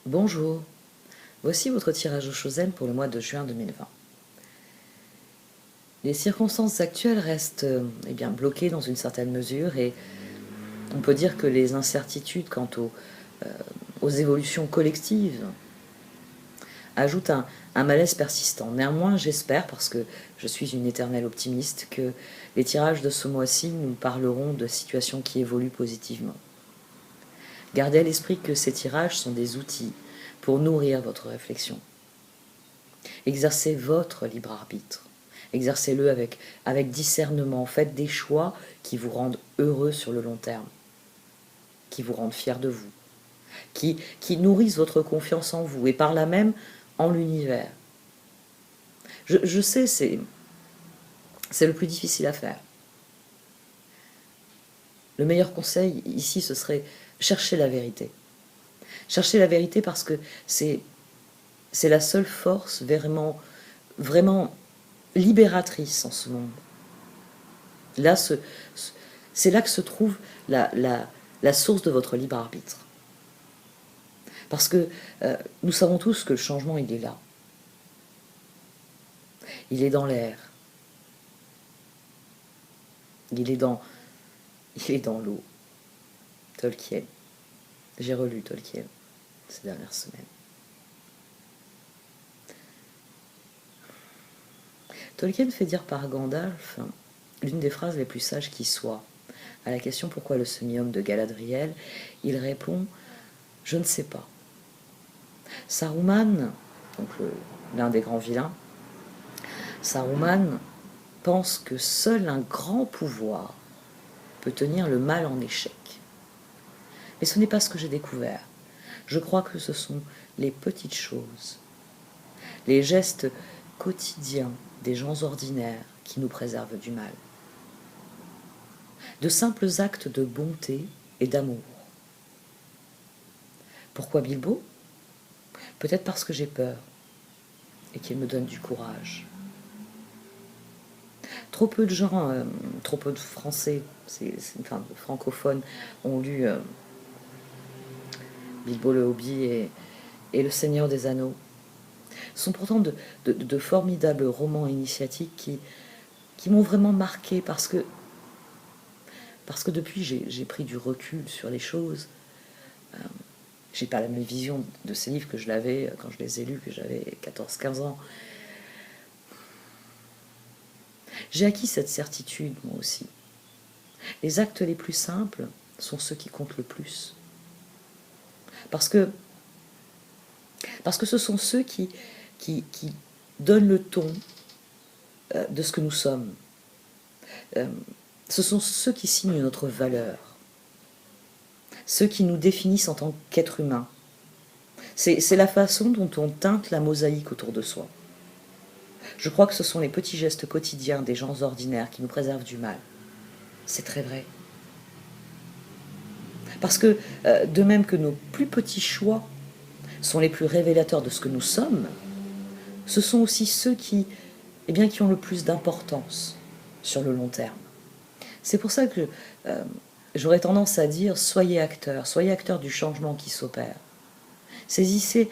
Bonjour, voici votre tirage au Chosen pour le mois de juin 2020. Les circonstances actuelles restent bloquées dans une certaine mesure et on peut dire que les incertitudes quant aux évolutions collectives ajoutent un malaise persistant. Néanmoins, j'espère, parce que je suis une éternelle optimiste, que les tirages de ce mois-ci nous parleront de situations qui évoluent positivement. Gardez à l'esprit que ces tirages sont des outils pour nourrir votre réflexion. Exercez votre libre arbitre. Exercez-le avec discernement. Faites des choix qui vous rendent heureux sur le long terme, qui vous rendent fiers de vous, qui nourrissent votre confiance en vous et par là même en l'univers. Je sais, c'est le plus difficile à faire. Le meilleur conseil ici, ce serait chercher la vérité. Chercher la vérité parce que c'est la seule force vraiment, vraiment libératrice en ce monde. Là, c'est là que se trouve la source de votre libre arbitre. Parce que nous savons tous que le changement, il est là. Il est dans l'air. Il est dans l'eau. Tolkien. J'ai relu Tolkien ces dernières semaines. Tolkien fait dire par Gandalf l'une des phrases les plus sages qui soit. À la question pourquoi le semi-homme de Galadriel, il répond « Je ne sais pas ». Saruman, donc l'un des grands vilains, Saruman pense que seul un grand pouvoir peut tenir le mal en échec. Mais ce n'est pas ce que j'ai découvert. Je crois que ce sont les petites choses, les gestes quotidiens des gens ordinaires qui nous préservent du mal. De simples actes de bonté et d'amour. Pourquoi Bilbo ? Peut-être parce que j'ai peur et qu'il me donne du courage. Trop peu de gens, trop peu de Français, de francophones, ont lu Bilbo le Hobbit et Le Seigneur des Anneaux. Ce sont pourtant de formidables romans initiatiques qui m'ont vraiment marqué parce que depuis j'ai pris du recul sur les choses. J'ai pas la même vision de ces livres que je l'avais quand je les ai lus, que j'avais 14-15 ans. J'ai acquis cette certitude, moi aussi. Les actes les plus simples sont ceux qui comptent le plus. Parce que ce sont ceux qui donnent le ton de ce que nous sommes. Ce sont ceux qui signent notre valeur. Ceux qui nous définissent en tant qu'être humain. C'est la façon dont on teinte la mosaïque autour de soi. Je crois que ce sont les petits gestes quotidiens des gens ordinaires qui nous préservent du mal. C'est très vrai. Parce que, de même que nos plus petits choix sont les plus révélateurs de ce que nous sommes, ce sont aussi ceux qui ont le plus d'importance sur le long terme. C'est pour ça que j'aurais tendance à dire soyez acteurs du changement qui s'opère. Saisissez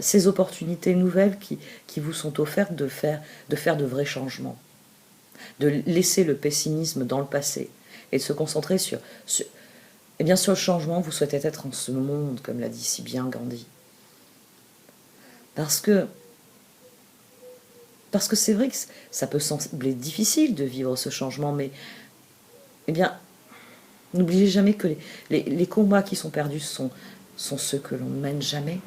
ces opportunités nouvelles qui vous sont offertes de faire de vrais changements, de laisser le pessimisme dans le passé et de se concentrer sur le changement que vous souhaitez être en ce monde, comme l'a dit si bien Gandhi. Parce que c'est vrai que ça peut sembler difficile de vivre ce changement, mais n'oubliez jamais que les combats qui sont perdus sont ceux que l'on ne mène jamais.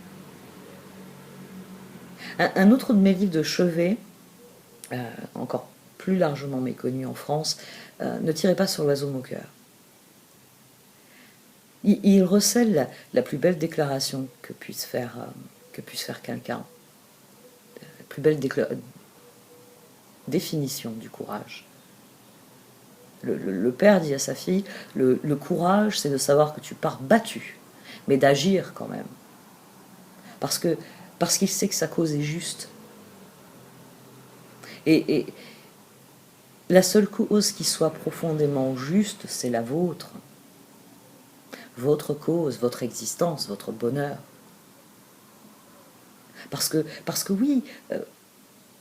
Un autre de mes livres de chevet, encore plus largement méconnu en France, Ne tirez pas sur l'oiseau moqueur. Il recèle la plus belle déclaration que puisse faire quelqu'un, la plus belle définition du courage. Le père dit à sa fille, le courage, c'est de savoir que tu pars battu, mais d'agir quand même. Parce qu'il sait que sa cause est juste. Et la seule cause qui soit profondément juste, c'est la vôtre. Votre cause, votre existence, votre bonheur. Parce que oui,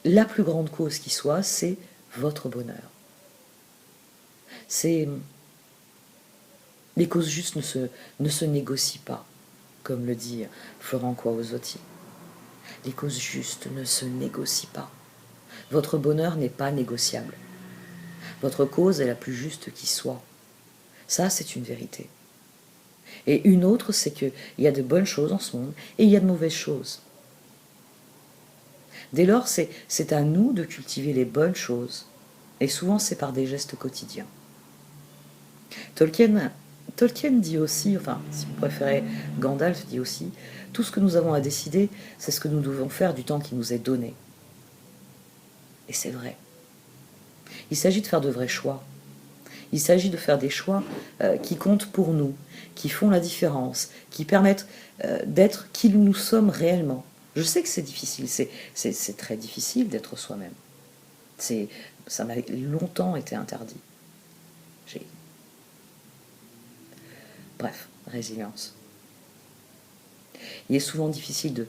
la plus grande cause qui soit, c'est votre bonheur. C'est les causes justes ne se négocient pas, comme le dit Florent Kouaozotti. Les causes justes ne se négocient pas. Votre bonheur n'est pas négociable. Votre cause est la plus juste qui soit. Ça, c'est une vérité. Et une autre, c'est qu'il y a de bonnes choses en ce monde et il y a de mauvaises choses. Dès lors, c'est à nous de cultiver les bonnes choses. Et souvent, c'est par des gestes quotidiens. Tolkien dit aussi, enfin, si vous préférez, Gandalf dit aussi, tout ce que nous avons à décider, c'est ce que nous devons faire du temps qui nous est donné. Et c'est vrai. Il s'agit de faire de vrais choix. Il s'agit de faire des choix qui comptent pour nous, qui font la différence, qui permettent d'être qui nous sommes réellement. Je sais que c'est difficile, c'est très difficile d'être soi-même. Ça m'a longtemps été interdit. Bref, résilience. Il est souvent difficile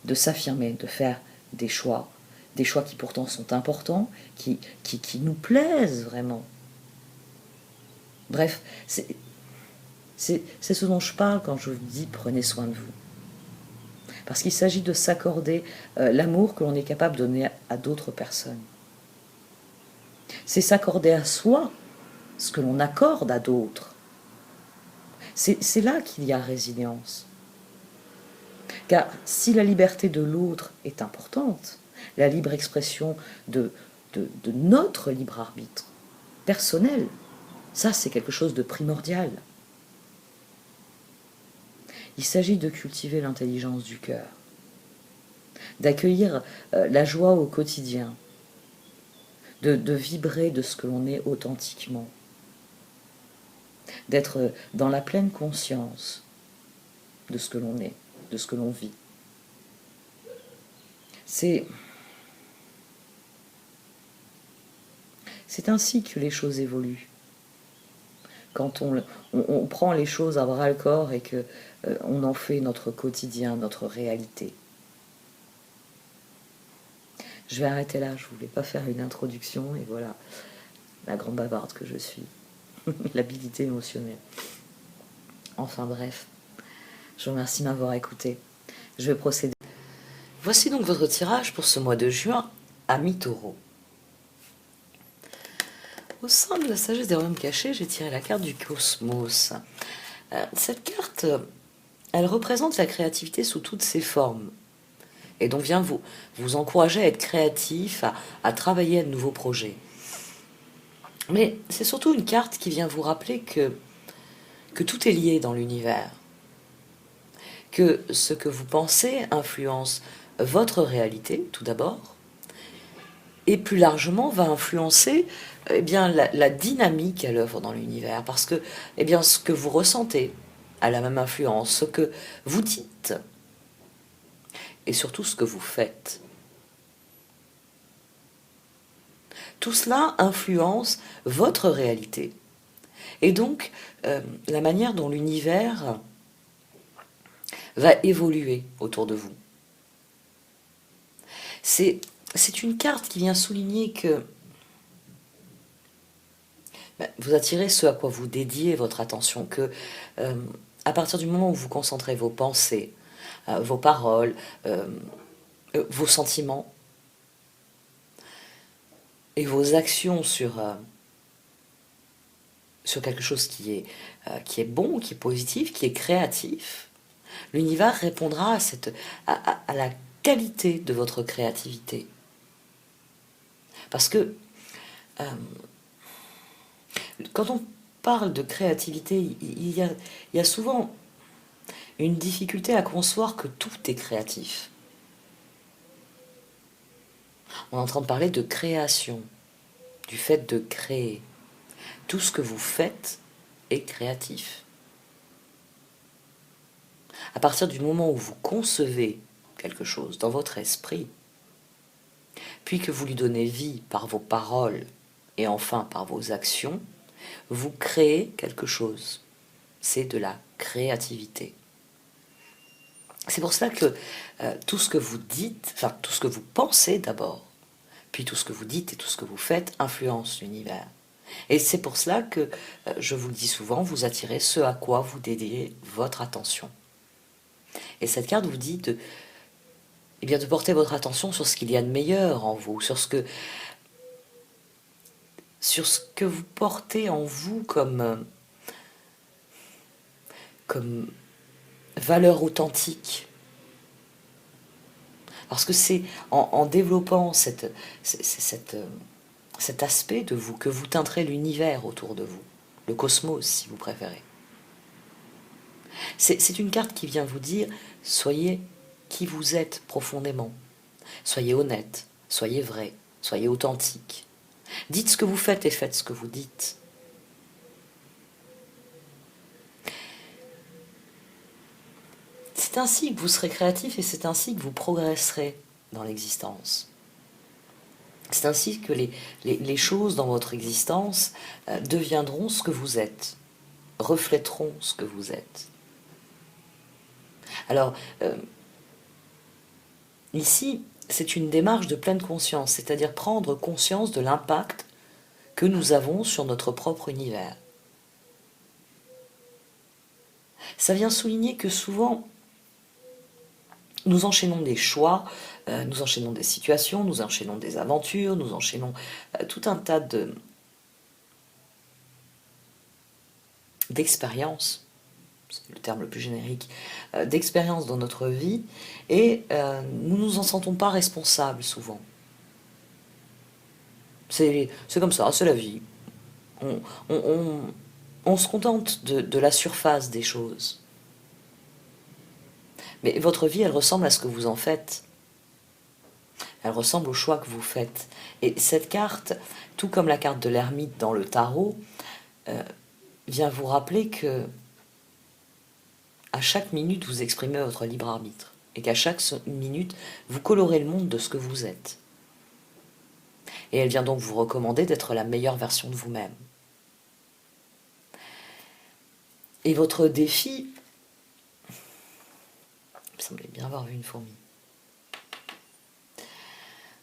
de s'affirmer, de faire des choix qui pourtant sont importants, qui nous plaisent vraiment. Bref, c'est ce dont je parle quand je vous dis prenez soin de vous. Parce qu'il s'agit de s'accorder l'amour que l'on est capable de donner à d'autres personnes. C'est s'accorder à soi ce que l'on accorde à d'autres. C'est là qu'il y a résilience. Car si la liberté de l'autre est importante, la libre expression de notre libre arbitre personnel, ça c'est quelque chose de primordial. Il s'agit de cultiver l'intelligence du cœur, d'accueillir la joie au quotidien, de vibrer de ce que l'on est authentiquement, d'être dans la pleine conscience de ce que l'on est, de ce que l'on vit. C'est ainsi que les choses évoluent. Quand on prend les choses à bras-le-corps et qu'on en fait notre quotidien, notre réalité. Je vais arrêter là, je ne voulais pas faire une introduction, et voilà, la grande bavarde que je suis. L'habilité émotionnelle. Enfin bref, je vous remercie de m'avoir écouté. Je vais procéder. Voici donc votre tirage pour ce mois de juin à mi-taureau. Au sein de la sagesse des royaumes cachés, j'ai tiré la carte du cosmos. Cette carte, elle représente la créativité sous toutes ses formes. Et donc vient vous encourager à être créatif, à travailler à de nouveaux projets. Mais c'est surtout une carte qui vient vous rappeler que tout est lié dans l'univers. Que ce que vous pensez influence votre réalité, tout d'abord, et plus largement va influencer la dynamique à l'œuvre dans l'univers. Parce que ce que vous ressentez a la même influence, ce que vous dites, et surtout ce que vous faites. Tout cela influence votre réalité. Et donc, la manière dont l'univers va évoluer autour de vous. C'est une carte qui vient souligner que vous attirez ce à quoi vous dédiez votre attention, que à partir du moment où vous concentrez vos pensées, vos paroles, vos sentiments et vos actions sur quelque chose qui est bon, qui est positif, qui est créatif, l'univers répondra à la qualité de votre créativité. Parce que quand on parle de créativité, il y a souvent une difficulté à concevoir que tout est créatif. On est en train de parler de création, du fait de créer. Tout ce que vous faites est créatif. À partir du moment où vous concevez quelque chose dans votre esprit, puis que vous lui donnez vie par vos paroles et enfin par vos actions, vous créez quelque chose. C'est de la créativité. C'est pour cela que tout ce que vous dites, enfin tout ce que vous pensez d'abord, puis tout ce que vous dites et tout ce que vous faites influence l'univers. Et c'est pour cela que, je vous le dis souvent, vous attirez ce à quoi vous dédiez votre attention. Et cette carte vous dit eh bien, de porter votre attention sur ce qu'il y a de meilleur en vous, sur ce que vous portez en vous comme valeur authentique. Parce que c'est en développant cet aspect de vous que vous teinterez l'univers autour de vous, le cosmos si vous préférez. C'est une carte qui vient vous dire, soyez qui vous êtes profondément. Soyez honnête, soyez vrai, soyez authentique. Dites ce que vous faites et faites ce que vous dites. C'est ainsi que vous serez créatif et c'est ainsi que vous progresserez dans l'existence. C'est ainsi que les choses dans votre existence deviendront ce que vous êtes, reflèteront ce que vous êtes. Alors, ici, c'est une démarche de pleine conscience, c'est-à-dire prendre conscience de l'impact que nous avons sur notre propre univers. Ça vient souligner que souvent, nous enchaînons des choix, nous enchaînons des situations, nous enchaînons des aventures, nous enchaînons tout un tas d'expériences, c'est le terme le plus générique, d'expériences dans notre vie, et nous ne nous en sentons pas responsables souvent. C'est comme ça, c'est la vie. On se contente de la surface des choses. Mais votre vie, elle ressemble à ce que vous en faites. Elle ressemble au choix que vous faites. Et cette carte, tout comme la carte de l'ermite dans le tarot, vient vous rappeler que à chaque minute, vous exprimez votre libre arbitre. Et qu'à chaque minute, vous colorez le monde de ce que vous êtes. Et elle vient donc vous recommander d'être la meilleure version de vous-même. Et votre défi... Il me semblait bien avoir vu une fourmi.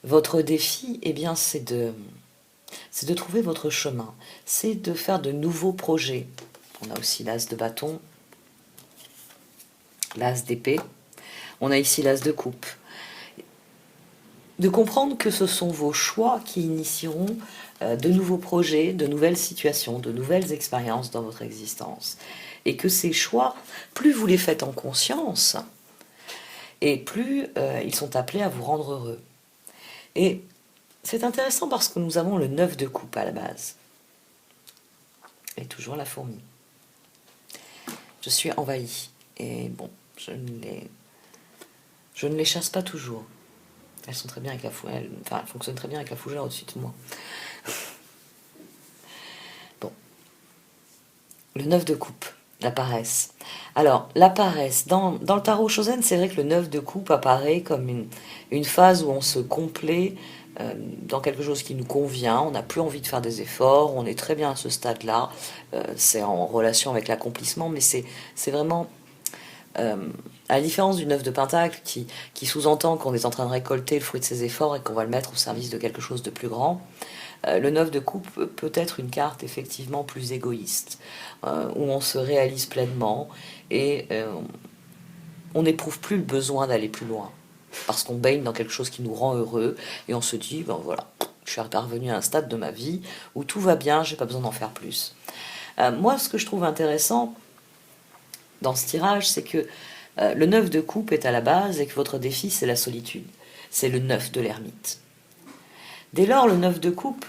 Votre défi, eh bien, c'est de trouver votre chemin. C'est de faire de nouveaux projets. On a aussi l'as de bâton, l'as d'épée. On a ici l'as de coupe. De comprendre que ce sont vos choix qui initieront de nouveaux projets, de nouvelles situations, de nouvelles expériences dans votre existence. Et que ces choix, plus vous les faites en conscience, et plus ils sont appelés à vous rendre heureux. Et c'est intéressant parce que nous avons le 9 de coupe à la base. Et toujours la fourmi. Je suis envahie. Et bon, je ne les chasse pas toujours. Elles sont très bien avec la fougère. Enfin, elles fonctionnent très bien avec la fougère au-dessus de moi. Bon. Le 9 de coupe, la paresse. Alors, la paresse, dans le tarot Shosen, c'est vrai que le 9 de coupe apparaît comme une phase où on se complaît dans quelque chose qui nous convient, on n'a plus envie de faire des efforts, on est très bien à ce stade-là, c'est en relation avec l'accomplissement, mais c'est vraiment... à la différence du 9 de Pentacle qui sous-entend qu'on est en train de récolter le fruit de ses efforts et qu'on va le mettre au service de quelque chose de plus grand, le 9 de coupe peut être une carte effectivement plus égoïste, où on se réalise pleinement et on n'éprouve plus le besoin d'aller plus loin, parce qu'on baigne dans quelque chose qui nous rend heureux et on se dit, ben voilà, je suis parvenu à un stade de ma vie où tout va bien, j'ai pas besoin d'en faire plus. Moi, ce que je trouve intéressant dans ce tirage, c'est que le 9 de coupe est à la base et que votre défi, c'est la solitude. C'est le 9 de l'ermite. Dès lors, le 9 de coupe,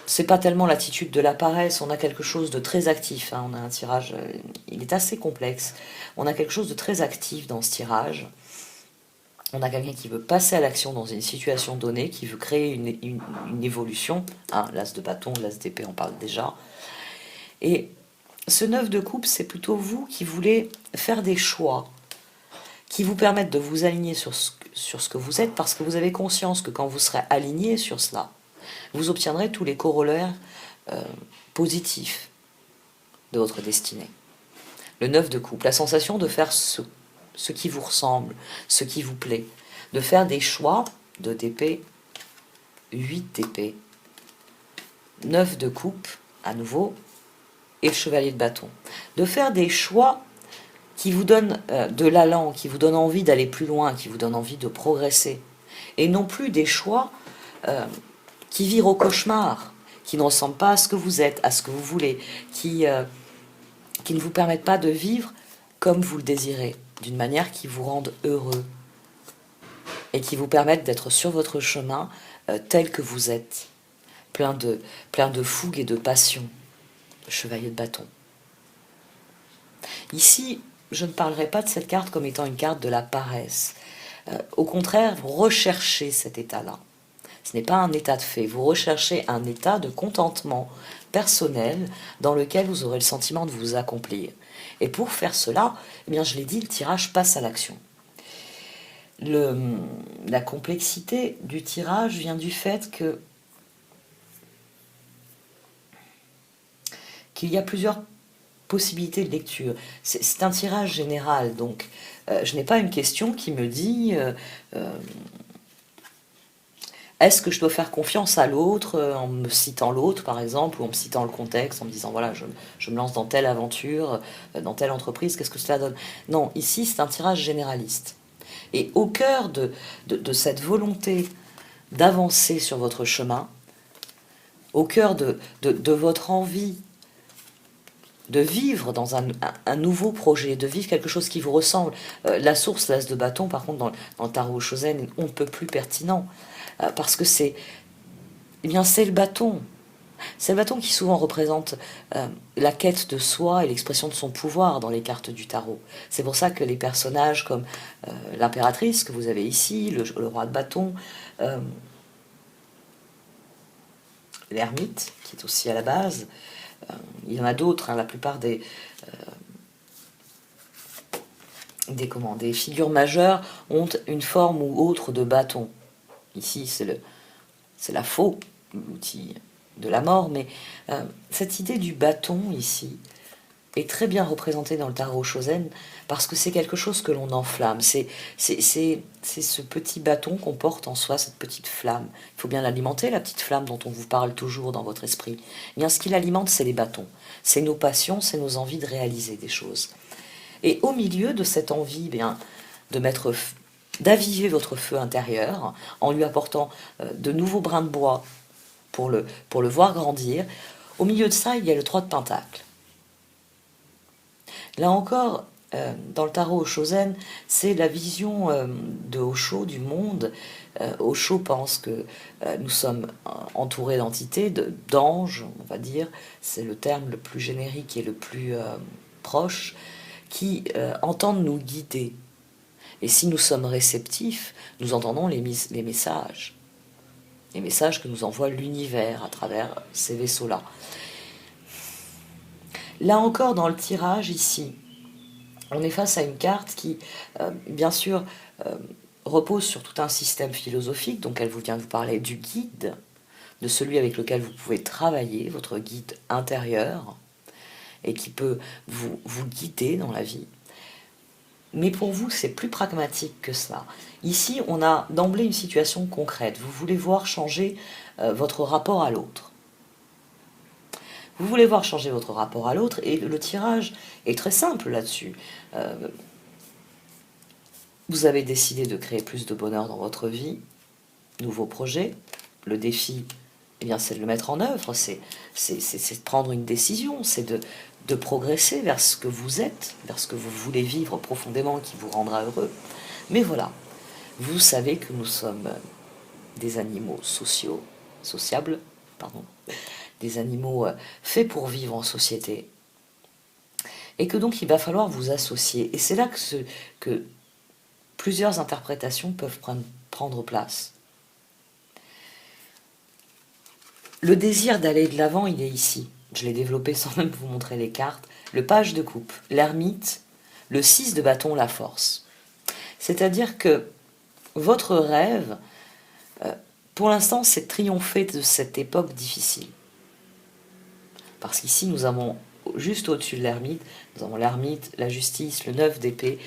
c'est pas tellement l'attitude de la paresse, on a quelque chose de très actif, hein, on a un tirage, il est assez complexe, on a quelque chose de très actif dans ce tirage, on a quelqu'un qui veut passer à l'action dans une situation donnée, qui veut créer une évolution, hein, l'as de bâton, l'as d'épée, on parle déjà, et ce 9 de coupe, c'est plutôt vous qui voulez faire des choix qui vous permettent de vous aligner sur ce que vous êtes, parce que vous avez conscience que quand vous serez aligné sur cela, vous obtiendrez tous les corollaires positifs de votre destinée. Le 9 de coupe, la sensation de faire ce qui vous ressemble, ce qui vous plaît, de faire des choix, 2 d'épée, 8 d'épée, 9 de coupe, à nouveau, et le chevalier de bâton. De faire des choix qui vous donnent de l'allant, qui vous donnent envie d'aller plus loin, qui vous donnent envie de progresser. Et non plus des choix qui virent au cauchemar, qui ne ressemblent pas à ce que vous êtes, à ce que vous voulez, qui ne vous permettent pas de vivre comme vous le désirez, d'une manière qui vous rende heureux et qui vous permettent d'être sur votre chemin tel que vous êtes, plein de fougue et de passion, le chevalier de bâton. Ici, je ne parlerai pas de cette carte comme étant une carte de la paresse. Au contraire, vous recherchez cet état-là. Ce n'est pas un état de fait, vous recherchez un état de contentement personnel dans lequel vous aurez le sentiment de vous accomplir. Et pour faire cela, eh bien, je l'ai dit, le tirage passe à l'action. La complexité du tirage vient du fait qu'il y a plusieurs possibilités de lecture. C'est un tirage général, donc je n'ai pas une question qui me dit est-ce que je dois faire confiance à l'autre en me citant l'autre, par exemple, ou en me citant le contexte, en me disant, voilà, je me lance dans telle aventure, dans telle entreprise, qu'est-ce que cela donne? Non, ici, c'est un tirage généraliste. Et au cœur de cette volonté d'avancer sur votre chemin, au cœur de votre envie de vivre dans un nouveau projet, de vivre quelque chose qui vous ressemble. La source, l'as de bâton, par contre, dans le tarot Shozen, on ne peut plus pertinent. Parce que c'est le bâton. C'est le bâton qui souvent représente la quête de soi et l'expression de son pouvoir dans les cartes du tarot. C'est pour ça que les personnages comme l'impératrice que vous avez ici, le roi de bâton, l'ermite, qui est aussi à la base, il y en a d'autres, hein, la plupart des figures majeures ont une forme ou autre de bâton. Ici, c'est la faux, l'outil de la mort, mais cette idée du bâton ici est très bien représentée dans le tarot Shozen parce que c'est quelque chose que l'on enflamme. C'est ce petit bâton qu'on porte en soi, cette petite flamme. Il faut bien l'alimenter, la petite flamme dont on vous parle toujours dans votre esprit. Et bien, ce qui l'alimente, c'est les bâtons. C'est nos passions, c'est nos envies de réaliser des choses. Et au milieu de cette envie bien, d'aviver votre feu intérieur en lui apportant de nouveaux brins de bois pour le voir grandir, au milieu de ça, il y a le 3 de Pentacle. Là encore, dans le tarot Shozen, c'est la vision de Osho du monde. Osho pense que nous sommes entourés d'entités, d'anges, on va dire, c'est le terme le plus générique et le plus proche, qui entendent nous guider. Et si nous sommes réceptifs, nous entendons les messages. Les messages que nous envoie l'univers à travers ces vaisseaux-là. Là encore, dans le tirage, ici, on est face à une carte qui, bien sûr, repose sur tout un système philosophique, donc elle vient de vous parler du guide, de celui avec lequel vous pouvez travailler, votre guide intérieur, et qui peut vous guider dans la vie. Mais pour vous, c'est plus pragmatique que cela. Ici, on a d'emblée une situation concrète. Vous voulez voir changer votre rapport à l'autre. Vous voulez voir changer votre rapport à l'autre, et le tirage est très simple là-dessus. Vous avez décidé de créer plus de bonheur dans votre vie, nouveau projet. Le défi, eh bien, c'est de le mettre en œuvre, c'est de prendre une décision, c'est de progresser vers ce que vous êtes, vers ce que vous voulez vivre profondément, qui vous rendra heureux. Mais voilà, vous savez que nous sommes des animaux sociables, des animaux faits pour vivre en société, et que donc il va falloir vous associer. Et c'est là que plusieurs interprétations peuvent prendre place. Le désir d'aller de l'avant, il est ici. Je l'ai développé sans même vous montrer les cartes. Le page de coupe, l'ermite, le 6 de bâton, la force. C'est-à-dire que votre rêve, pour l'instant, c'est de triompher de cette époque difficile. Parce qu'ici, nous avons juste au-dessus de l'ermite, nous avons l'ermite, la justice, le 9 d'épée.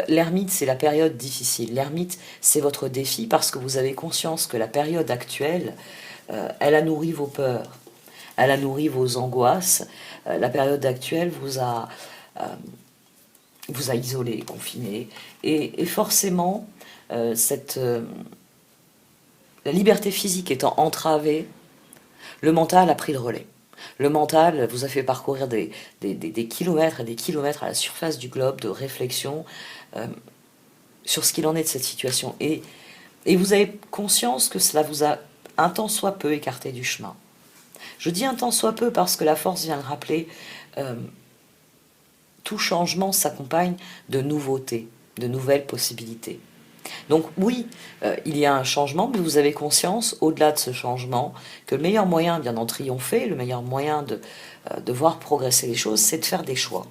L'ermite, c'est la période difficile. L'ermite, c'est votre défi parce que vous avez conscience que la période actuelle, elle a nourri vos peurs, elle a nourri vos angoisses. La période actuelle vous a isolé, confiné. Et forcément, la liberté physique étant entravée, le mental a pris le relais. Le mental vous a fait parcourir des kilomètres et des kilomètres à la surface du globe de réflexion sur ce qu'il en est de cette situation. Et vous avez conscience que cela vous a un tant soit peu écarté du chemin. Je dis un tant soit peu parce que la force vient le rappeler, tout changement s'accompagne de nouveautés, de nouvelles possibilités. Donc oui, il y a un changement, mais vous avez conscience, au-delà de ce changement, que le meilleur moyen bien d'en triompher, le meilleur moyen de voir progresser les choses, c'est de faire des choix.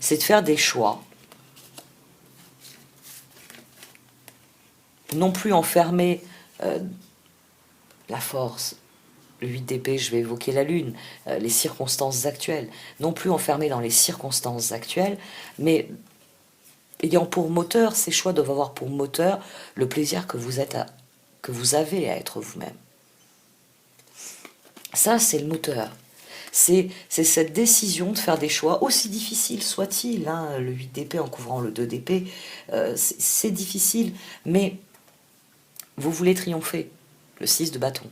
C'est de faire des choix, non plus enfermer la force, le 8 d'épée, je vais évoquer la lune, les circonstances actuelles, non plus enfermer dans les circonstances actuelles, mais ayant pour moteur, ces choix doivent avoir pour moteur le plaisir que vous avez à être vous-même. Ça, c'est le moteur. C'est cette décision de faire des choix, aussi difficiles soit-il, hein, le 8 d'épée en couvrant le 2 d'épée, c'est difficile, mais vous voulez triompher, le 6 de bâton.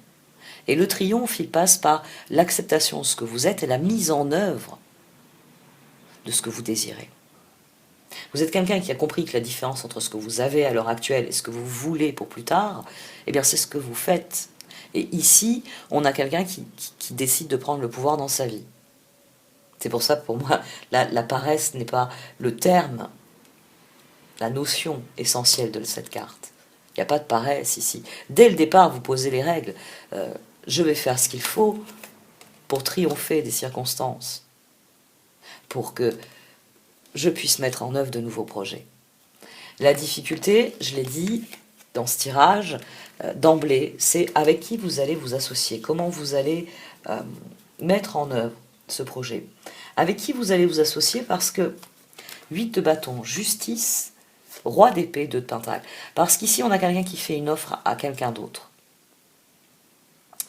Et le triomphe, il passe par l'acceptation de ce que vous êtes et la mise en œuvre de ce que vous désirez. Vous êtes quelqu'un qui a compris que la différence entre ce que vous avez à l'heure actuelle et ce que vous voulez pour plus tard, eh bien c'est ce que vous faites. Et ici, on a quelqu'un qui décide de prendre le pouvoir dans sa vie. C'est pour ça que pour moi, la paresse n'est pas le terme, la notion essentielle de cette carte. Il n'y a pas de paresse ici. Dès le départ, vous posez les règles. Je vais faire ce qu'il faut pour triompher des circonstances, pour que je puisse mettre en œuvre de nouveaux projets. La difficulté, je l'ai dit dans ce tirage, d'emblée, c'est avec qui vous allez vous associer, comment vous allez mettre en œuvre ce projet. Avec qui vous allez vous associer, parce que 8 de bâton, justice, roi d'épée, 2 de pentacle. Parce qu'ici, on a quelqu'un qui fait une offre à quelqu'un d'autre.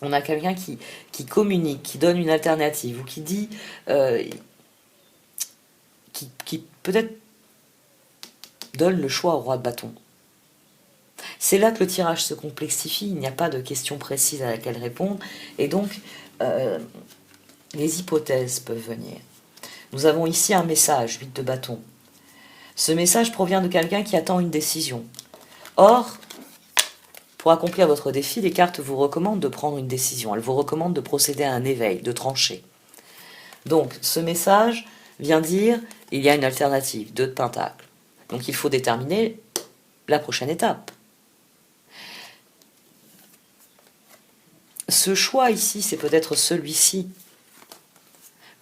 On a quelqu'un qui communique, qui donne une alternative, ou qui dit... qui peut-être donne le choix au roi de bâton. C'est là que le tirage se complexifie, il n'y a pas de question précise à laquelle répondre, et donc les hypothèses peuvent venir. Nous avons ici un message, 8 de bâton. Ce message provient de quelqu'un qui attend une décision. Or, pour accomplir votre défi, les cartes vous recommandent de prendre une décision, elles vous recommandent de procéder à un éveil, de trancher. Donc, ce message vient dire, il y a une alternative, 2 de pentacle. Donc il faut déterminer la prochaine étape. Ce choix ici, c'est peut-être celui-ci.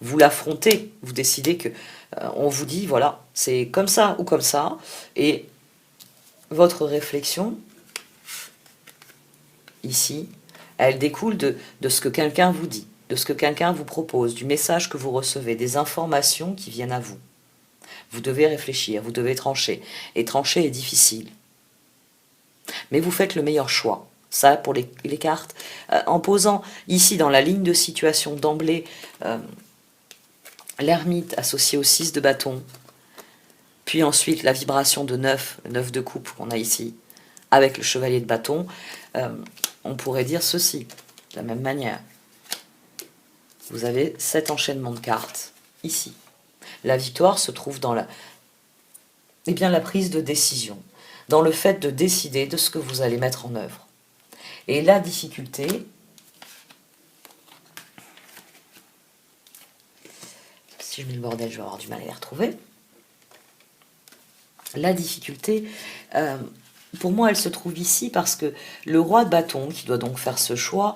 Vous l'affrontez, vous décidez que on vous dit, voilà, c'est comme ça ou comme ça, et votre réflexion, ici, elle découle de ce que quelqu'un vous dit, de ce que quelqu'un vous propose, du message que vous recevez, des informations qui viennent à vous. Vous devez réfléchir, vous devez trancher. Et trancher est difficile. Mais vous faites le meilleur choix. Ça, pour les cartes. En posant ici, dans la ligne de situation d'emblée, l'ermite associé au 6 de bâton, puis ensuite la vibration de 9 de coupe qu'on a ici, avec le chevalier de bâton, on pourrait dire ceci, de la même manière. Vous avez cet enchaînement de cartes, ici. La victoire se trouve dans la prise de décision, dans le fait de décider de ce que vous allez mettre en œuvre. Et la difficulté, si je mets le bordel, je vais avoir du mal à les retrouver. La difficulté, pour moi, elle se trouve ici parce que le roi de bâton, qui doit donc faire ce choix,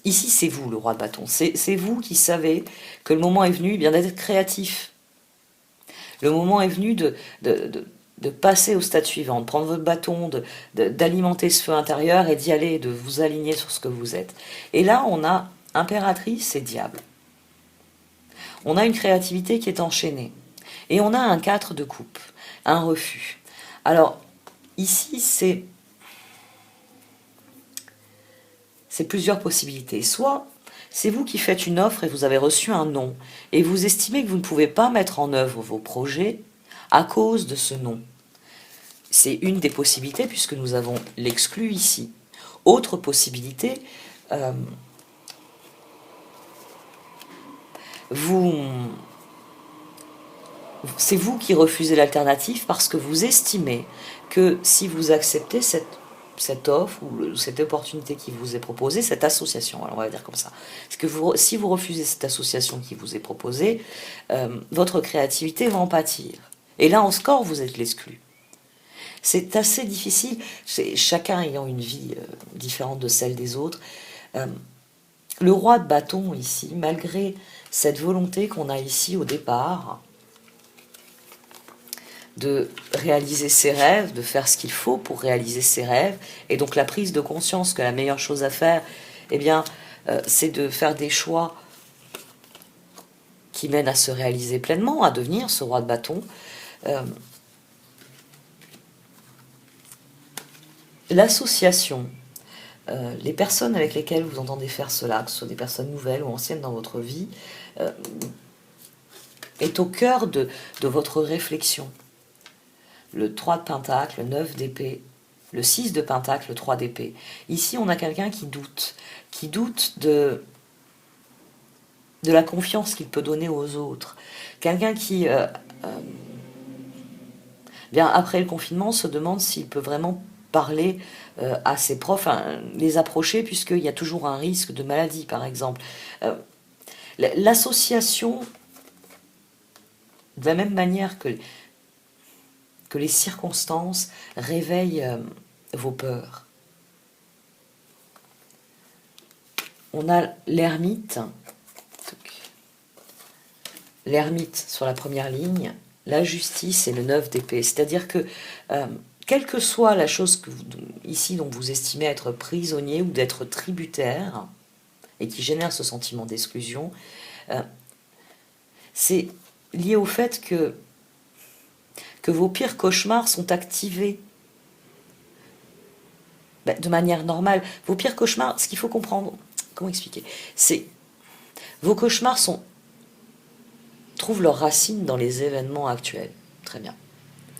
ici, c'est vous, le roi de bâton. C'est vous qui savez que le moment est venu bien d'être créatif. Le moment est venu de passer au stade suivant, de prendre votre bâton, d'alimenter ce feu intérieur et d'y aller, de vous aligner sur ce que vous êtes. Et là, on a impératrice et diable. On a une créativité qui est enchaînée. Et on a un 4 de coupe, un refus. Alors, ici, c'est plusieurs possibilités. Soit, c'est vous qui faites une offre et vous avez reçu un non, et vous estimez que vous ne pouvez pas mettre en œuvre vos projets à cause de ce non. C'est une des possibilités puisque nous avons l'exclu ici. Autre possibilité, c'est vous qui refusez l'alternative parce que vous estimez que si vous acceptez cette offre ou cette opportunité qui vous est proposée, cette association, alors on va dire comme ça, c'est que si vous refusez cette association qui vous est proposée, votre créativité va en pâtir. Et là, en score, vous êtes l'exclu. C'est assez difficile, chacun ayant une vie différente de celle des autres. Le roi de bâton ici, malgré cette volonté qu'on a ici au départ, de réaliser ses rêves, de faire ce qu'il faut pour réaliser ses rêves, et donc la prise de conscience que la meilleure chose à faire, eh bien, c'est de faire des choix qui mènent à se réaliser pleinement, à devenir ce roi de bâton. L'association, les personnes avec lesquelles vous entendez faire cela, que ce soit des personnes nouvelles ou anciennes dans votre vie, est au cœur de votre réflexion. Le 3 de pentacle, le 9 d'épée, le 6 de pentacle, le 3 d'épée. Ici, on a quelqu'un qui doute de la confiance qu'il peut donner aux autres. Quelqu'un qui, bien après le confinement, se demande s'il peut vraiment parler à ses profs, les approcher, puisqu'il y a toujours un risque de maladie, par exemple. L'association, de la même manière que les circonstances réveillent vos peurs. On a l'ermite sur la première ligne, la justice et le 9 d'épée. C'est-à-dire que, quelle que soit la chose ici dont vous estimez être prisonnier ou d'être tributaire, et qui génère ce sentiment d'exclusion, c'est lié au fait que vos pires cauchemars sont activés de manière normale. Vos pires cauchemars, ce qu'il faut comprendre, comment expliquer, c'est vos cauchemars trouvent leurs racines dans les événements actuels. Très bien.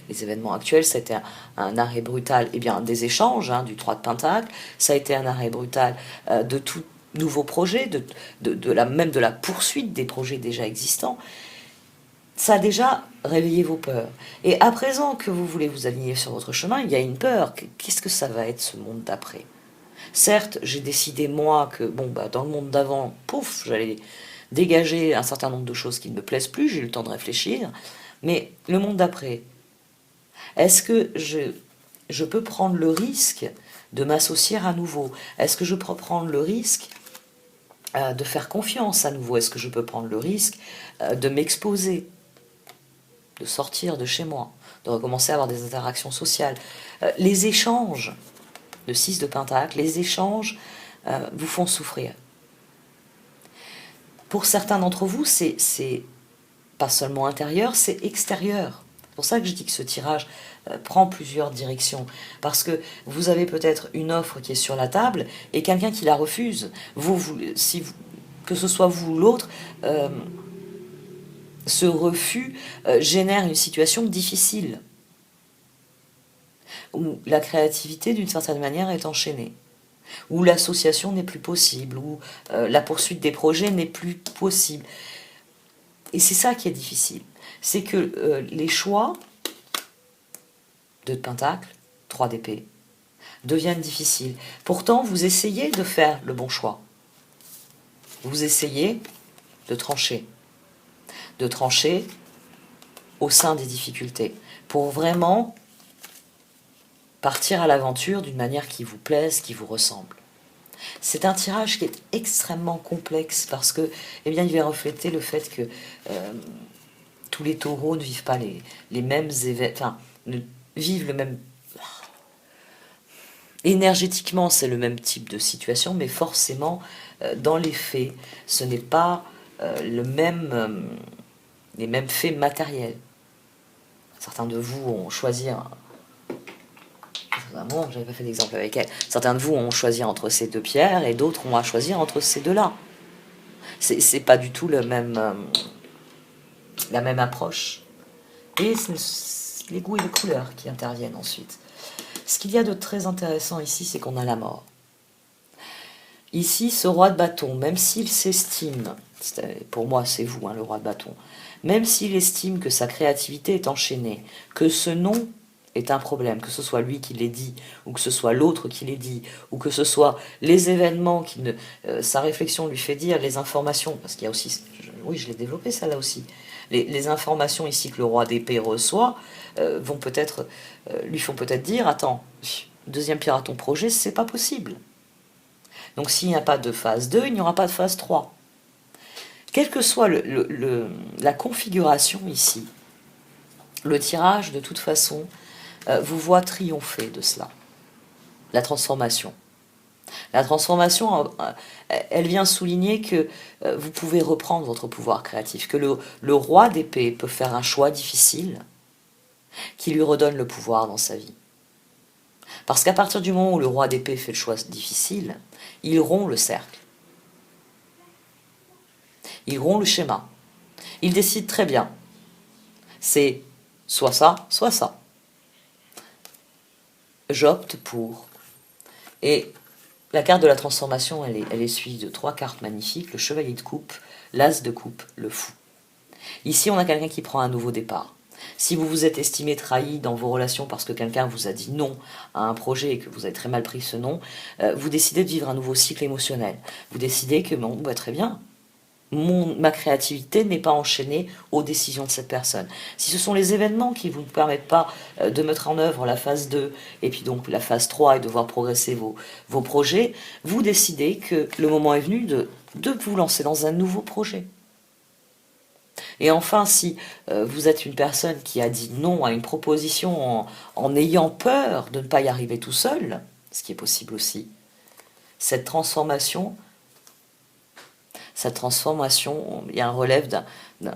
Les événements actuels, ça a été un arrêt brutal des échanges, du 3 de pentacle, ça a été un arrêt brutal de tout nouveau projet, même de la poursuite des projets déjà existants. Ça a déjà réveillé vos peurs. Et à présent que vous voulez vous aligner sur votre chemin, il y a une peur. Qu'est-ce que ça va être ce monde d'après? Certes, j'ai décidé moi que dans le monde d'avant, j'allais dégager un certain nombre de choses qui ne me plaisent plus, j'ai eu le temps de réfléchir, mais le monde d'après, est-ce que je peux prendre le risque de m'associer à nouveau? Est-ce que je peux prendre le risque de faire confiance à nouveau? Est-ce que je peux prendre le risque de m'exposer, de sortir de chez moi, de recommencer à avoir des interactions sociales? Les échanges, le 6 de pentacle, les échanges vous font souffrir. Pour certains d'entre vous, c'est pas seulement intérieur, c'est extérieur. C'est pour ça que je dis que ce tirage prend plusieurs directions. Parce que vous avez peut-être une offre qui est sur la table et quelqu'un qui la refuse. Que ce soit vous ou l'autre, ce refus génère une situation difficile. Où la créativité, d'une certaine manière, est enchaînée. Où l'association n'est plus possible. Où la poursuite des projets n'est plus possible. Et c'est ça qui est difficile. C'est que les choix, 2 de pentacle, 3 d'épée, deviennent difficiles. Pourtant, vous essayez de faire le bon choix. Vous essayez de trancher. De trancher au sein des difficultés. Pour vraiment partir à l'aventure d'une manière qui vous plaise, qui vous ressemble. C'est un tirage qui est extrêmement complexe parce que, il va refléter le fait que tous les taureaux ne vivent pas les mêmes événements, ne vivent le même... Énergétiquement, c'est le même type de situation, mais forcément, dans les faits, ce n'est pas les mêmes faits matériels. Certains de vous ont choisi... j'avais pas fait d'exemple avec elle. Certains de vous ont choisi entre ces deux pierres et d'autres ont à choisir entre ces deux-là. C'est pas du tout la même approche. Et c'est les goûts et les couleurs qui interviennent ensuite. Ce qu'il y a de très intéressant ici, c'est qu'on a la mort. Ici, ce roi de bâton, même s'il s'estime, pour moi c'est vous, le roi de bâton, même s'il estime que sa créativité est enchaînée, que ce nom est un problème, que ce soit lui qui l'ait dit, ou que ce soit l'autre qui l'ait dit, ou que ce soit les événements sa réflexion lui fait dire, les informations, parce qu'il y a aussi, oui je l'ai développé ça là aussi, les informations ici que le roi d'épée reçoit lui font peut-être dire, attends, deuxième pierre à ton projet, c'est pas possible. Donc s'il n'y a pas de phase 2, il n'y aura pas de phase 3. Quelle que soit la configuration ici, le tirage, de toute façon, vous voit triompher de cela. La transformation. La transformation, elle vient souligner que vous pouvez reprendre votre pouvoir créatif, que le roi d'épée peut faire un choix difficile qui lui redonne le pouvoir dans sa vie. Parce qu'à partir du moment où le roi d'épée fait le choix difficile, il rompt le cercle. Il rompt le schéma. Il décide très bien. C'est soit ça, soit ça. J'opte pour. Et la carte de la transformation, elle est suivie de 3 cartes magnifiques, le chevalier de coupe, l'as de coupe, le fou. Ici, on a quelqu'un qui prend un nouveau départ. Si vous vous êtes estimé trahi dans vos relations parce que quelqu'un vous a dit non à un projet et que vous avez très mal pris ce non, vous décidez de vivre un nouveau cycle émotionnel. Vous décidez que, bon, très bien, ma créativité n'est pas enchaînée aux décisions de cette personne. Si ce sont les événements qui ne vous permettent pas de mettre en œuvre la phase 2 et puis donc la phase 3 et de voir progresser vos projets, vous décidez que le moment est venu de vous lancer dans un nouveau projet. Et enfin, si vous êtes une personne qui a dit non à une proposition en ayant peur de ne pas y arriver tout seul, ce qui est possible aussi, cette transformation, il y a un relève d'un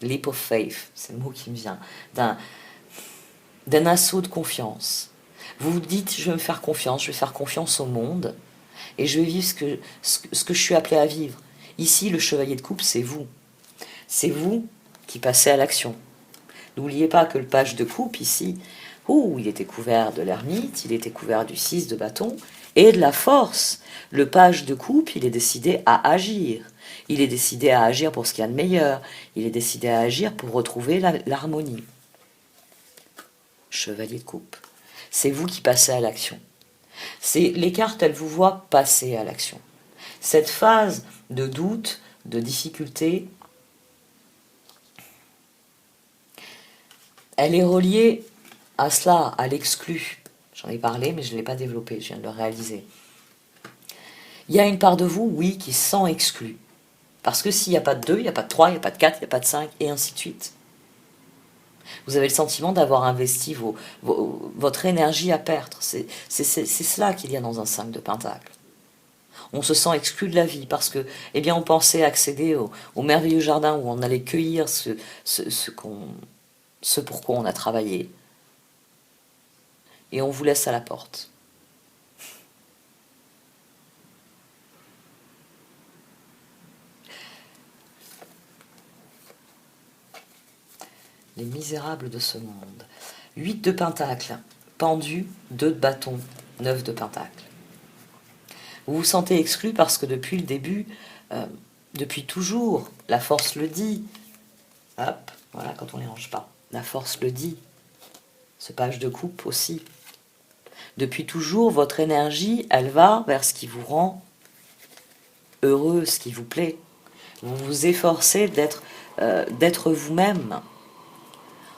leap of faith, c'est le mot qui me vient, d'un assaut de confiance. Vous vous dites, je vais me faire confiance, je vais faire confiance au monde, et je vais vivre ce que je suis appelé à vivre. Ici, le chevalier de coupe, c'est vous. C'est vous qui passez à l'action. N'oubliez pas que le page de coupe, ici, il était couvert de l'ermite, il était couvert du 6 de bâton, et de la force. Le page de coupe, il est décidé à agir. Il est décidé à agir pour ce qu'il y a de meilleur. Il est décidé à agir pour retrouver l'harmonie. Chevalier de coupe. C'est vous qui passez à l'action. Les cartes, elles vous voient passer à l'action. Cette phase de doute, de difficulté, elle est reliée à cela, à l'exclu. J'en ai parlé, mais je ne l'ai pas développé, je viens de le réaliser. Il y a une part de vous, oui, qui se sent exclue. Parce que s'il n'y a pas de 2, il n'y a pas de 3, il n'y a pas de 4, il n'y a pas de 5, et ainsi de suite. Vous avez le sentiment d'avoir investi votre énergie à perdre. C'est cela qu'il y a dans un 5 de pentacle. On se sent exclu de la vie parce que, on pensait accéder au merveilleux jardin où on allait cueillir ce pourquoi on a travaillé. Et on vous laisse à la porte. Les misérables de ce monde. 8 de pentacle, pendu, 2 de bâton, 9 de pentacle. Vous vous sentez exclu parce que depuis le début, depuis toujours, la force le dit. Hop, voilà, quand on ne les range pas. La force le dit. Ce page de coupe aussi. Depuis toujours, votre énergie, elle va vers ce qui vous rend heureux, ce qui vous plaît. Vous vous efforcez d'être vous-même.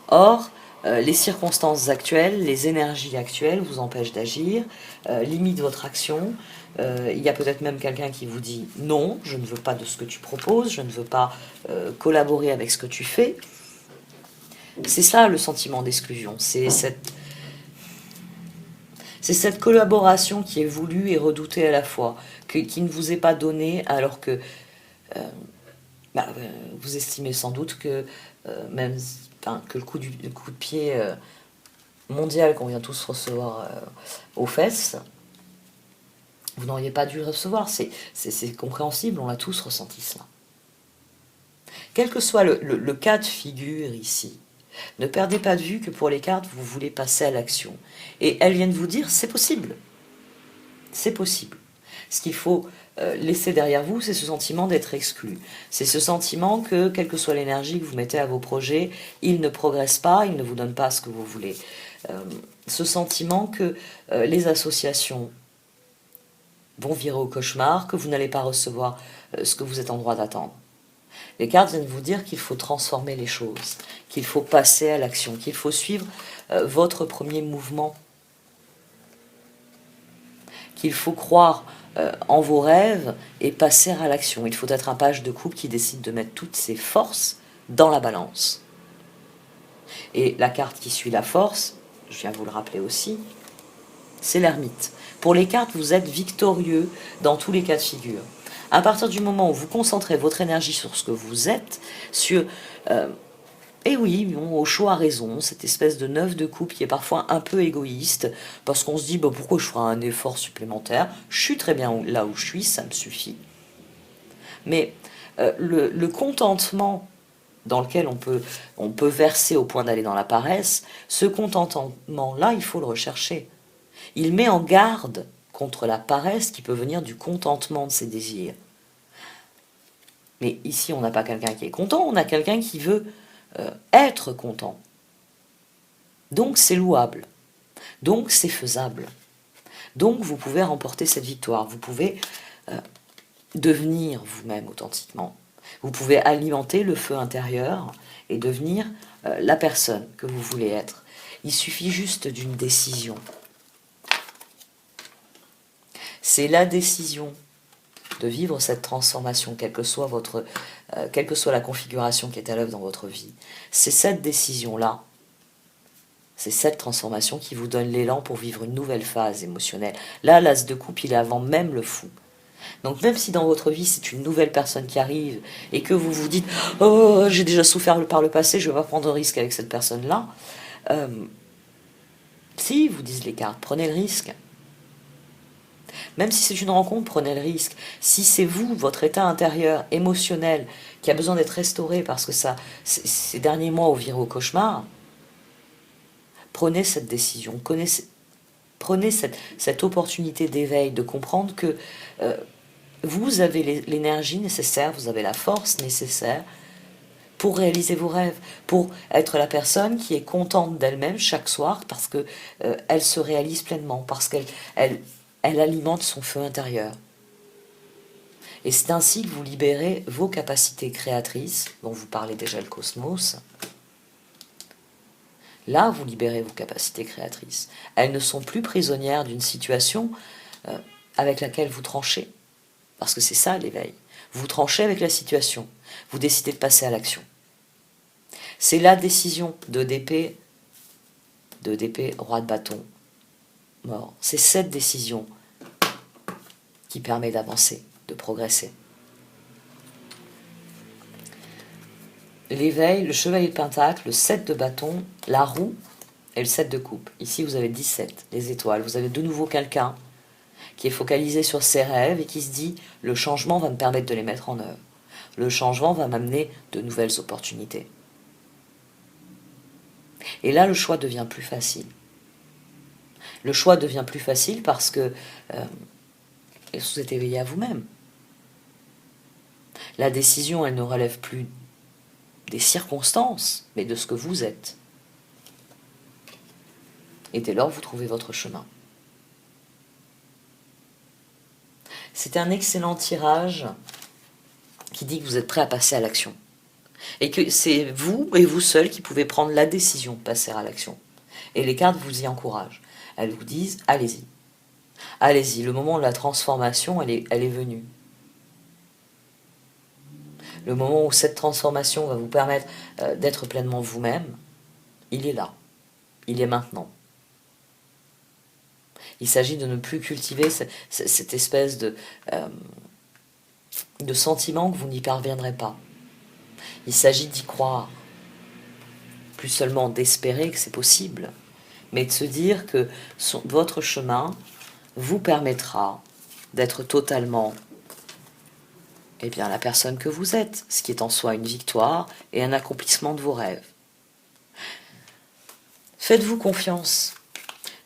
Or, les circonstances actuelles, les énergies actuelles vous empêchent d'agir, limitent votre action. Il y a peut-être même quelqu'un qui vous dit « Non, je ne veux pas de ce que tu proposes, je ne veux pas collaborer avec ce que tu fais ». C'est ça le sentiment d'exclusion, c'est C'est cette collaboration qui est voulue et redoutée à la fois, qui ne vous est pas donnée alors que vous estimez sans doute que même que le coup de pied mondial qu'on vient tous recevoir aux fesses, vous n'auriez pas dû le recevoir. C'est compréhensible, on l'a tous ressenti cela. Quel que soit le cas de figure ici, ne perdez pas de vue que pour les cartes, vous voulez passer à l'action. Et elles viennent vous dire, c'est possible. C'est possible. Ce qu'il faut laisser derrière vous, c'est ce sentiment d'être exclu. C'est ce sentiment que, quelle que soit l'énergie que vous mettez à vos projets, ils ne progressent pas, ils ne vous donnent pas ce que vous voulez. Ce sentiment que les associations vont virer au cauchemar, que vous n'allez pas recevoir ce que vous êtes en droit d'attendre. Les cartes viennent vous dire qu'il faut transformer les choses, qu'il faut passer à l'action, qu'il faut suivre votre premier mouvement, qu'il faut croire en vos rêves et passer à l'action. Il faut être un page de couple qui décide de mettre toutes ses forces dans la balance. Et la carte qui suit la force, je viens vous le rappeler aussi, c'est l'ermite. Pour les cartes, vous êtes victorieux dans tous les cas de figure. À partir du moment où vous concentrez votre énergie sur ce que vous êtes, sur... et oui, bon, au choix à raison, cette espèce de neuf de coupe qui est parfois un peu égoïste, parce qu'on se dit, bah, pourquoi je ferai un effort supplémentaire? Je suis très bien là où je suis, ça me suffit. Mais le contentement dans lequel on peut verser au point d'aller dans la paresse, ce contentement-là, il faut le rechercher. Il met en garde contre la paresse qui peut venir du contentement de ses désirs. Mais ici, on n'a pas quelqu'un qui est content, on a quelqu'un qui veut être content. Donc c'est louable. Donc c'est faisable. Donc vous pouvez remporter cette victoire. Vous pouvez devenir vous-même authentiquement. Vous pouvez alimenter le feu intérieur et devenir la personne que vous voulez être. Il suffit juste d'une décision. C'est la décision de vivre cette transformation, quelle que soit la configuration qui est à l'œuvre dans votre vie. C'est cette décision-là, c'est cette transformation qui vous donne l'élan pour vivre une nouvelle phase émotionnelle. Là, l'as de coupe, il est avant même le fou. Donc même si dans votre vie, c'est une nouvelle personne qui arrive et que vous vous dites « Oh, j'ai déjà souffert par le passé, je ne vais pas prendre de risque avec cette personne-là. » Si, vous disent les cartes, prenez le risque. Même si c'est une rencontre, prenez le risque. Si c'est vous, votre état intérieur, émotionnel, qui a besoin d'être restauré parce que ces derniers mois ont viré au cauchemar, prenez cette décision, prenez cette opportunité d'éveil, de comprendre que vous avez l'énergie nécessaire, vous avez la force nécessaire pour réaliser vos rêves, pour être la personne qui est contente d'elle-même chaque soir parce que elle se réalise pleinement, parce qu'elle alimente son feu intérieur. Et c'est ainsi que vous libérez vos capacités créatrices, dont vous parlez déjà le cosmos. Là, vous libérez vos capacités créatrices. Elles ne sont plus prisonnières d'une situation avec laquelle vous tranchez. Parce que c'est ça l'éveil. Vous tranchez avec la situation. Vous décidez de passer à l'action. C'est la décision de d'épée, roi de bâton, mort. C'est cette décision qui permet d'avancer, de progresser. L'éveil, le chevalier de pentacle, le 7 de bâton, la roue et le 7 de coupe. Ici, vous avez 17, les étoiles. Vous avez de nouveau quelqu'un qui est focalisé sur ses rêves et qui se dit « le changement va me permettre de les mettre en œuvre. Le changement va m'amener de nouvelles opportunités. » Et là, le choix devient plus facile. Le choix devient plus facile parce que vous êtes éveillé à vous-même. La décision, elle ne relève plus des circonstances, mais de ce que vous êtes. Et dès lors, vous trouvez votre chemin. C'est un excellent tirage qui dit que vous êtes prêt à passer à l'action. Et que c'est vous et vous seul qui pouvez prendre la décision de passer à l'action. Et les cartes vous y encouragent. Elles vous disent, allez-y. Allez-y, le moment de la transformation, elle est venue. Le moment où cette transformation va vous permettre d'être pleinement vous-même, il est là. Il est maintenant. Il s'agit de ne plus cultiver cette espèce de sentiment que vous n'y parviendrez pas. Il s'agit d'y croire. Plus seulement d'espérer que c'est possible, mais de se dire que votre chemin vous permettra d'être totalement la personne que vous êtes, ce qui est en soi une victoire et un accomplissement de vos rêves. Faites-vous confiance.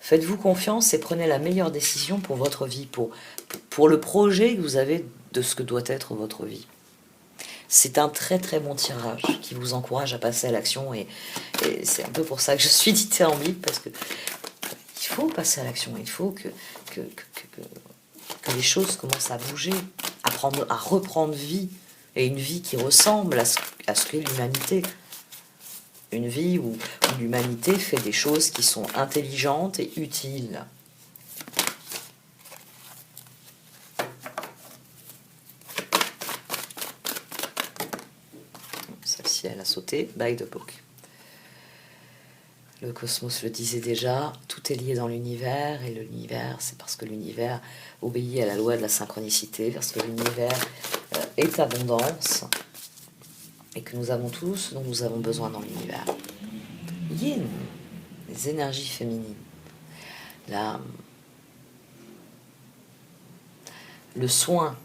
Faites-vous confiance et prenez la meilleure décision pour votre vie, pour le projet que vous avez de ce que doit être votre vie. C'est un très très bon tirage qui vous encourage à passer à l'action et c'est un peu pour ça que je suis dithyrambique, parce que il faut passer à l'action, il faut que les choses commencent à bouger, à reprendre vie, et une vie qui ressemble à ce qu'est l'humanité. Une vie où l'humanité fait des choses qui sont intelligentes et utiles. Celle-ci, elle a sauté. By the book. Le cosmos le disait déjà, tout est lié dans l'univers, et l'univers, c'est parce que l'univers obéit à la loi de la synchronicité, parce que l'univers est abondance, et que nous avons tous ce dont nous avons besoin dans l'univers. Yin, les énergies féminines, le soin,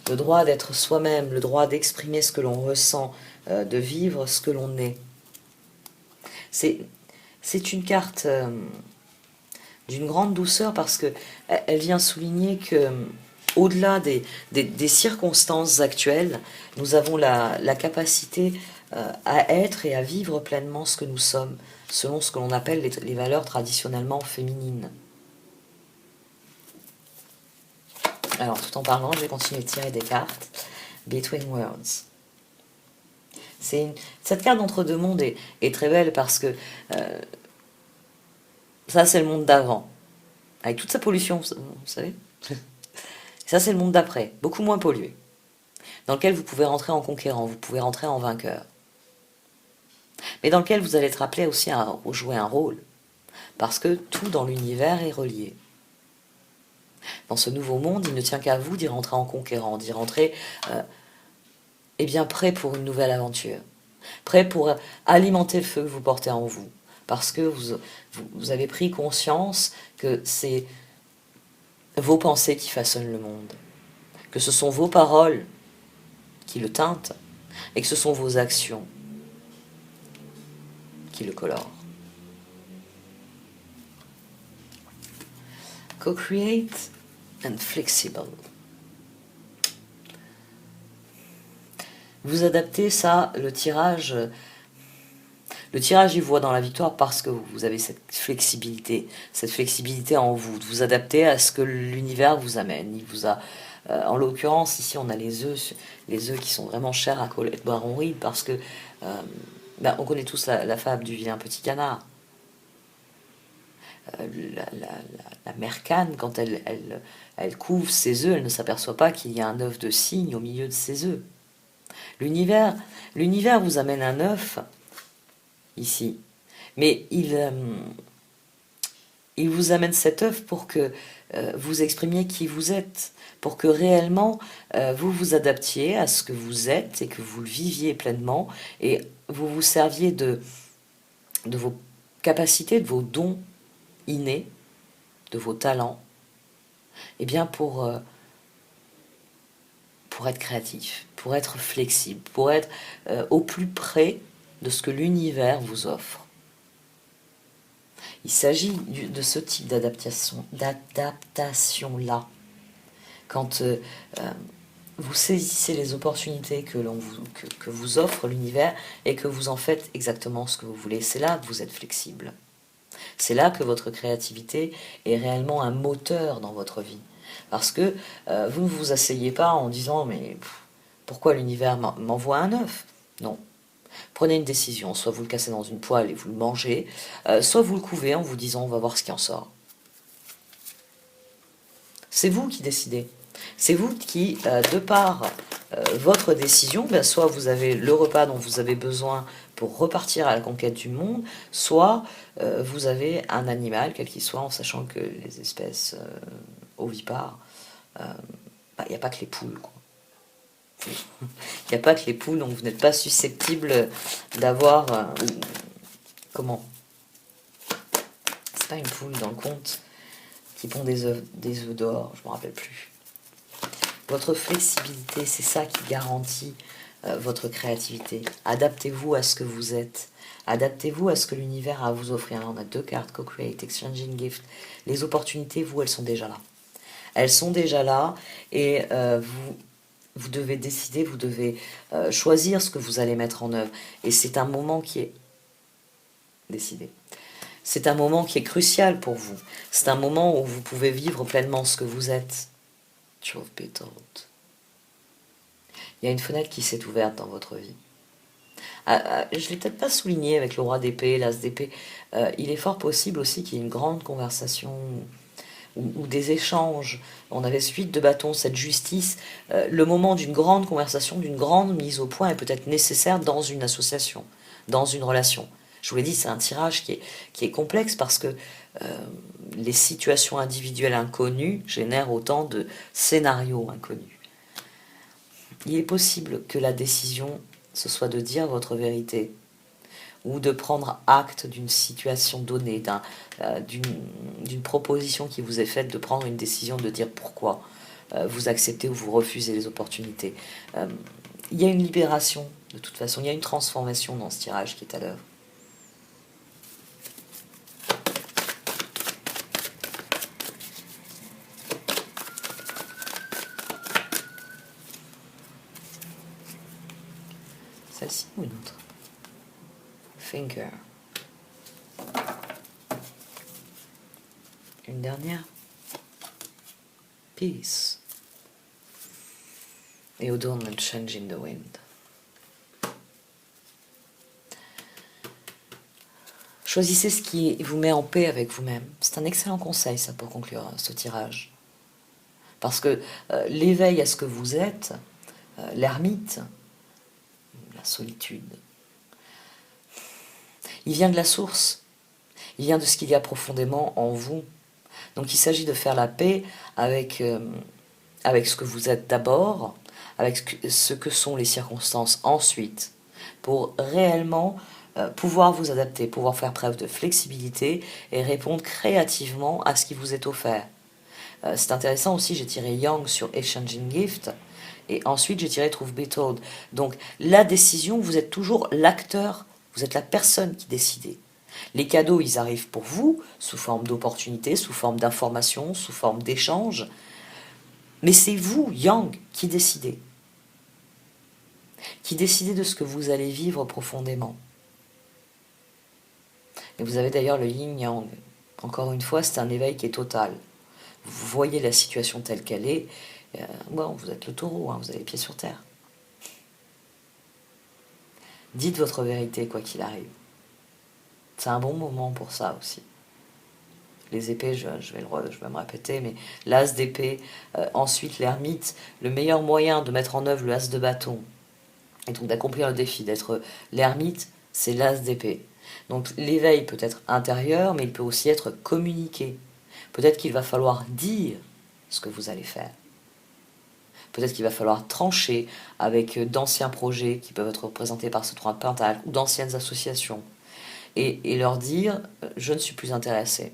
le droit d'être soi-même, le droit d'exprimer ce que l'on ressent, de vivre ce que l'on est. C'est une carte d'une grande douceur, parce que elle vient souligner que au-delà des circonstances actuelles, nous avons la capacité à être et à vivre pleinement ce que nous sommes, selon ce que l'on appelle les valeurs traditionnellement féminines. Alors, tout en parlant, je vais continuer de tirer des cartes. Between Worlds. Cette carte d'entre-deux mondes est très belle, parce que ça, c'est le monde d'avant, avec toute sa pollution, vous savez. Ça, c'est le monde d'après, beaucoup moins pollué, dans lequel vous pouvez rentrer en conquérant, vous pouvez rentrer en vainqueur, mais dans lequel vous allez être appelé aussi à jouer un rôle, parce que tout dans l'univers est relié. Dans ce nouveau monde, il ne tient qu'à vous d'y rentrer en conquérant, d'y rentrer prêt pour une nouvelle aventure, prêt pour alimenter le feu que vous portez en vous, parce que vous avez pris conscience que c'est vos pensées qui façonnent le monde, que ce sont vos paroles qui le teintent, et que ce sont vos actions qui le colorent. Co-create and flexible. Vous adaptez ça, le tirage il voit dans la victoire, parce que vous avez cette flexibilité en vous, de vous adapter à ce que l'univers vous amène. Il vous a, en l'occurrence, ici on a les œufs qui sont vraiment chers à Colette Baron-Reid, parce que on connaît tous la fable du vilain petit canard. La mère cane, quand elle couve ses œufs, elle ne s'aperçoit pas qu'il y a un œuf de cygne au milieu de ses œufs. L'univers vous amène un œuf ici, mais il vous amène cet œuf pour que vous exprimiez qui vous êtes, pour que réellement vous vous adaptiez à ce que vous êtes et que vous le viviez pleinement, et vous vous serviez de vos capacités, de vos dons innés, de vos talents, pour être créatif, pour être flexible, pour être au plus près de ce que l'univers vous offre. Il s'agit de ce type d'adaptation-là. Quand vous saisissez les opportunités que vous offre l'univers, et que vous en faites exactement ce que vous voulez, c'est là que vous êtes flexible. C'est là que votre créativité est réellement un moteur dans votre vie. Parce que vous ne vous asseyez pas en disant « mais pourquoi l'univers m'envoie un œuf ?» Non. Prenez une décision, soit vous le cassez dans une poêle et vous le mangez, soit vous le couvez en vous disant « on va voir ce qui en sort ». C'est vous qui décidez. C'est vous qui, de par votre décision, ben, soit vous avez le repas dont vous avez besoin pour repartir à la conquête du monde, soit vous avez un animal, quel qu'il soit, en sachant que les espèces ovipares, il n'y a pas que les poules, quoi. Il n'y a pas que les poules, donc vous n'êtes pas susceptible d'avoir... comment? C'est pas une poule dans le conte qui pond des œufs d'or, je ne me rappelle plus. Votre flexibilité, c'est ça qui garantit votre créativité. Adaptez-vous à ce que vous êtes. Adaptez-vous à ce que l'univers a à vous offrir. On a 2 cartes, Co-Create, Exchanging Gift. Les opportunités, vous, elles sont déjà là. Elles sont déjà là et vous devez décider, vous devez choisir ce que vous allez mettre en œuvre. Et c'est un moment qui est décidé. C'est un moment qui est crucial pour vous. C'est un moment où vous pouvez vivre pleinement ce que vous êtes. Truth be told. Il y a une fenêtre qui s'est ouverte dans votre vie. Je ne l'ai peut-être pas souligné avec le roi d'épée, l'as d'épée. Il est fort possible aussi qu'il y ait une grande conversation ou des échanges. On avait suite de bâtons, cette justice. Le moment d'une grande conversation, d'une grande mise au point est peut-être nécessaire dans une association, dans une relation. Je vous l'ai dit, c'est un tirage qui est complexe parce que les situations individuelles inconnues génèrent autant de scénarios inconnus. Il est possible que la décision, ce soit de dire votre vérité ou de prendre acte d'une situation donnée, d'une proposition qui vous est faite, de prendre une décision, de dire pourquoi vous acceptez ou vous refusez les opportunités. Il y a une libération, de toute façon, il y a une transformation dans ce tirage qui est à l'œuvre. Celle-ci ou une autre? Finger. Une dernière. Peace. Et Adornment Change in the Wind. Choisissez ce qui vous met en paix avec vous-même. C'est un excellent conseil, ça, pour conclure ce tirage. Parce que l'éveil à ce que vous êtes, l'ermite, la solitude, il vient de la source. Il vient de ce qu'il y a profondément en vous. Donc il s'agit de faire la paix avec ce que vous êtes d'abord, avec ce que sont les circonstances ensuite, pour réellement pouvoir vous adapter, pouvoir faire preuve de flexibilité et répondre créativement à ce qui vous est offert. C'est intéressant aussi, j'ai tiré Young sur Exchanging Gift, et ensuite j'ai tiré Truth Be Told. Donc la décision, vous êtes toujours l'acteur, vous êtes la personne qui décide. Les cadeaux, ils arrivent pour vous, sous forme d'opportunités, sous forme d'informations, sous forme d'échanges. Mais c'est vous, Yang, qui décidez. Qui décidez de ce que vous allez vivre profondément. Et vous avez d'ailleurs le yin-yang. Encore une fois, c'est un éveil qui est total. Vous voyez la situation telle qu'elle est. Bon, vous êtes le taureau, hein, vous avez les pieds sur terre. Dites votre vérité, quoi qu'il arrive. C'est un bon moment pour ça aussi. Les épées, je vais me répéter, mais l'as d'épée, ensuite l'ermite, le meilleur moyen de mettre en œuvre le as de bâton, et donc d'accomplir le défi, d'être l'ermite, c'est l'as d'épée. Donc l'éveil peut être intérieur, mais il peut aussi être communiqué. Peut-être qu'il va falloir dire ce que vous allez faire. Peut-être qu'il va falloir trancher avec d'anciens projets qui peuvent être représentés par ce 3 de Pentacle, ou d'anciennes associations, et leur dire « je ne suis plus intéressé ».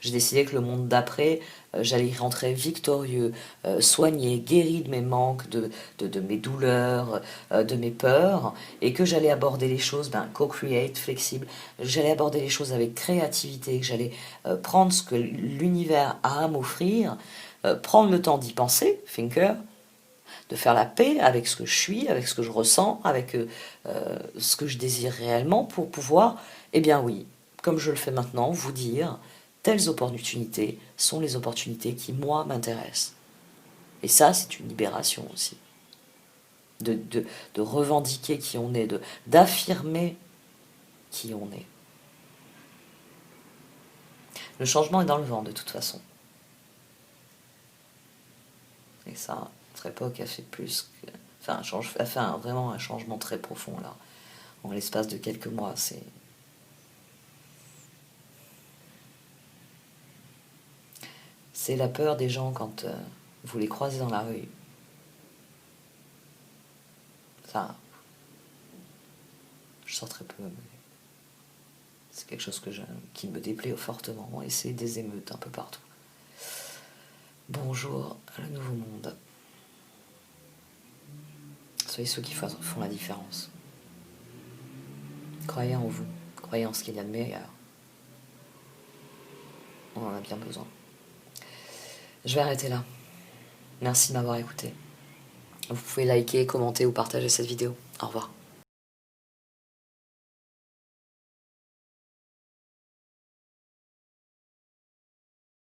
J'ai décidé que le monde d'après, j'allais y rentrer victorieux, soigné, guéri de mes manques, de mes douleurs, de mes peurs, et que j'allais aborder les choses, co-create, flexible, j'allais aborder les choses avec créativité, que j'allais prendre ce que l'univers a à m'offrir, prendre le temps d'y penser, thinker, de faire la paix avec ce que je suis, avec ce que je ressens, avec ce que je désire réellement, pour pouvoir, eh bien oui, comme je le fais maintenant, vous dire... Telles opportunités sont les opportunités qui, moi, m'intéressent. Et ça, c'est une libération aussi. De revendiquer qui on est, d'affirmer qui on est. Le changement est dans le vent, de toute façon. Et ça, notre époque a fait plus que... Enfin, vraiment un changement très profond, là. En l'espace de quelques mois, c'est la peur des gens quand vous les croisez dans la rue. Ça, je sors très peu, mais c'est quelque chose qui me déplaît fortement, et c'est des émeutes un peu partout. Bonjour, le nouveau monde. Soyez ceux qui font la différence. Croyez en vous, croyez en ce qu'il y a de meilleur. On en a bien besoin. Je vais arrêter là. Merci de m'avoir écouté. Vous pouvez liker, commenter ou partager cette vidéo. Au revoir.